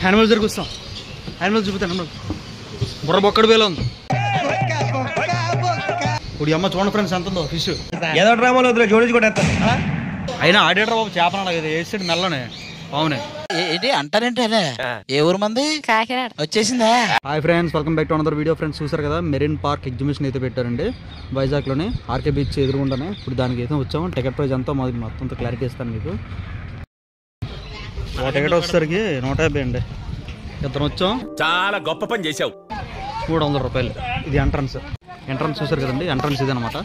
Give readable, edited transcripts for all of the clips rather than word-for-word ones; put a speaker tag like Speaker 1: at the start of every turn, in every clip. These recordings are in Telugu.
Speaker 1: యానిమల్స్ దగ్గరికి వస్తాం. యానిమల్స్ చూపుతాను. బుర్ర బొక్కడు వేలో ఉంది. ఇప్పుడు అమ్మ చూడండి ఫ్రెండ్స్ ఎంత ఉందో ఫిష్.
Speaker 2: ఏదో డ్రామాలో జోడించి కూడా
Speaker 1: అయినా ఆడేటర్ బాబు చేపన వేసాడు మెల్లనే. అవునే
Speaker 3: ఏంటి అంటారేంటి? అదే ఏ ఊరు మంది వచ్చేసిందా?
Speaker 1: Hi friends, welcome back to another video. Friends చూసారు కదా, మెరీన్ పార్క్ ఎగ్జిబిషన్ అయితే పెట్టారండి వైజాగ్లోని, ఆర్కే బీచ్ ఎదురుగుండానే. ఇప్పుడు దానికి అయితే వచ్చాము. టికెట్ ప్రైస్ అంతా మొత్తం క్లారిటీ ఇస్తాను మీకు. టికెట్ వచ్చేసరికి 150 అండి. ఇద్దరం వచ్చాం.
Speaker 4: చాలా గొప్ప పని చేసావు.
Speaker 1: 300 రూపాయలు. ఇది ఎంట్రన్స్ చూసారు కదండి, ఎంట్రన్స్ ఇది అనమాట.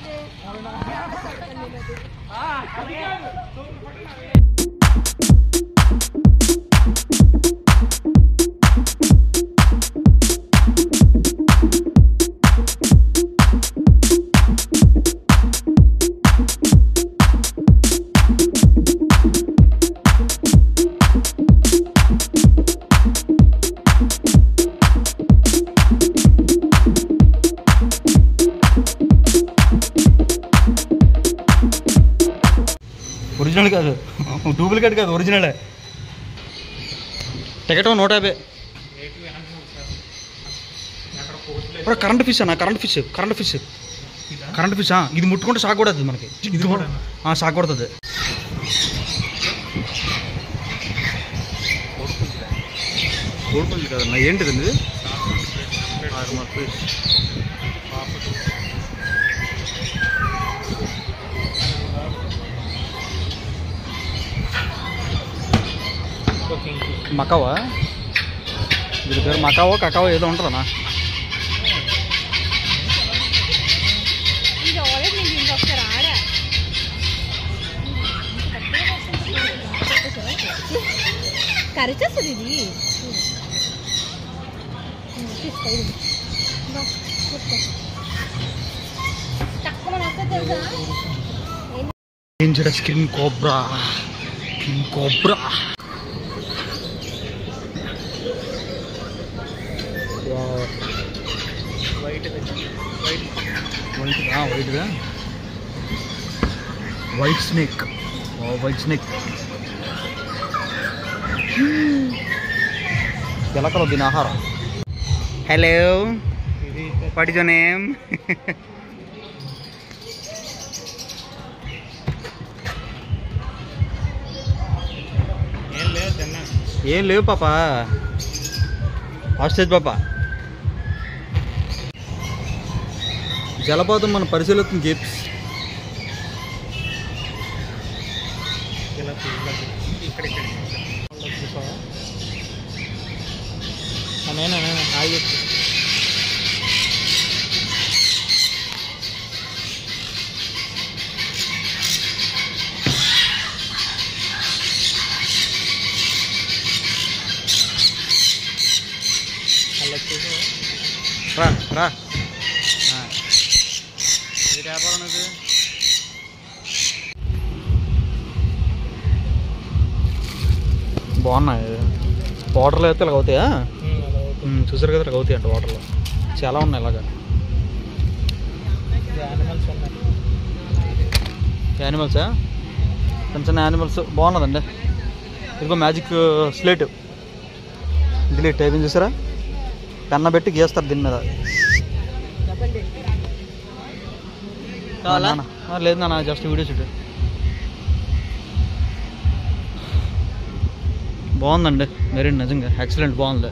Speaker 1: ఒరిజినల్ కాదు, డూప్లికేట్ కాదు, ఒరిజినలే. టికెట్ 150. కరెంట్ ఫిష్ అన్న, కరెంట్ ఫిష్. ఇది ముట్టుకుంటే షాక్ కొడుతుంది మనకి. ఇది షాక్ కొడుతుంది. కోడిపుంజి కదన్నా, ఏంటిది ఇది? ఫిష్. మకావా? దీని పేరు మకావో కకావో ఏదో ఉంటుందన్నా.
Speaker 5: కరిచేస్తుంది ఇది.
Speaker 1: Dangerous king cobra. White snake. ఎలకలు దీని ఆహారం. Hello, what is your name? ఏం లేవు పాపా, ఆస్ట్రేజ్ పాప. జలపాతం మన పరిశీలిస్తుంది గేప్స్. రా వ్యాపారం అది. బాగున్నాయి వాటర్లో అయితే ఇలాగ అవుతాయా? చూసారు కదా, ఇలాగ అవుతాయి అంట వాటర్లో. చాలా ఉన్నాయి ఇలాగా యానిమల్సా, చిన్న యానిమల్స్. బాగున్నదండి. ఇదిగో మ్యాజిక్ స్లేట్. ఇది టైపింగ్ చూసారా, పెన్న పెట్టి గీస్తారు దీని మీద. లేదు నాన్న, జస్ట్ వీడియో చూడు. బాగుందండి మెరీన్, నిజంగా ఎక్సలెంట్, బాగుంది.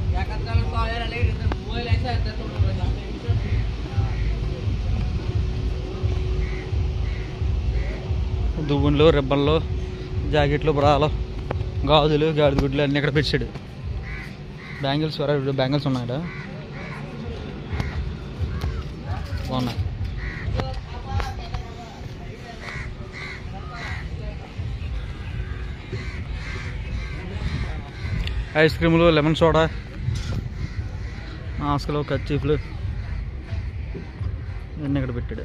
Speaker 1: దువ్వులు, రిబ్బన్లు, జాకెట్లు, బ్రాలు, గాజులు, గాడిద గుడ్లు అన్నీ ఇక్కడ పెట్టాడు. బ్యాంగిల్స్ ఉన్నాయట, బాగున్నాయి. ఐస్ క్రీములు, లెమన్ సోడా, మాస్కులు, కర్చీఫ్లు ఇవన్నీ ఇక్కడ పెట్టాడు.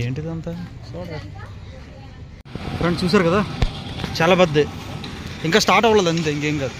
Speaker 1: ఏంటిదంతా ఫ్రెండ్స్ చూసారు కదా, చాలా పెద్ద ఇంకా స్టార్ట్ అవ్వలేదు అంతే, ఇంకేం కాదు.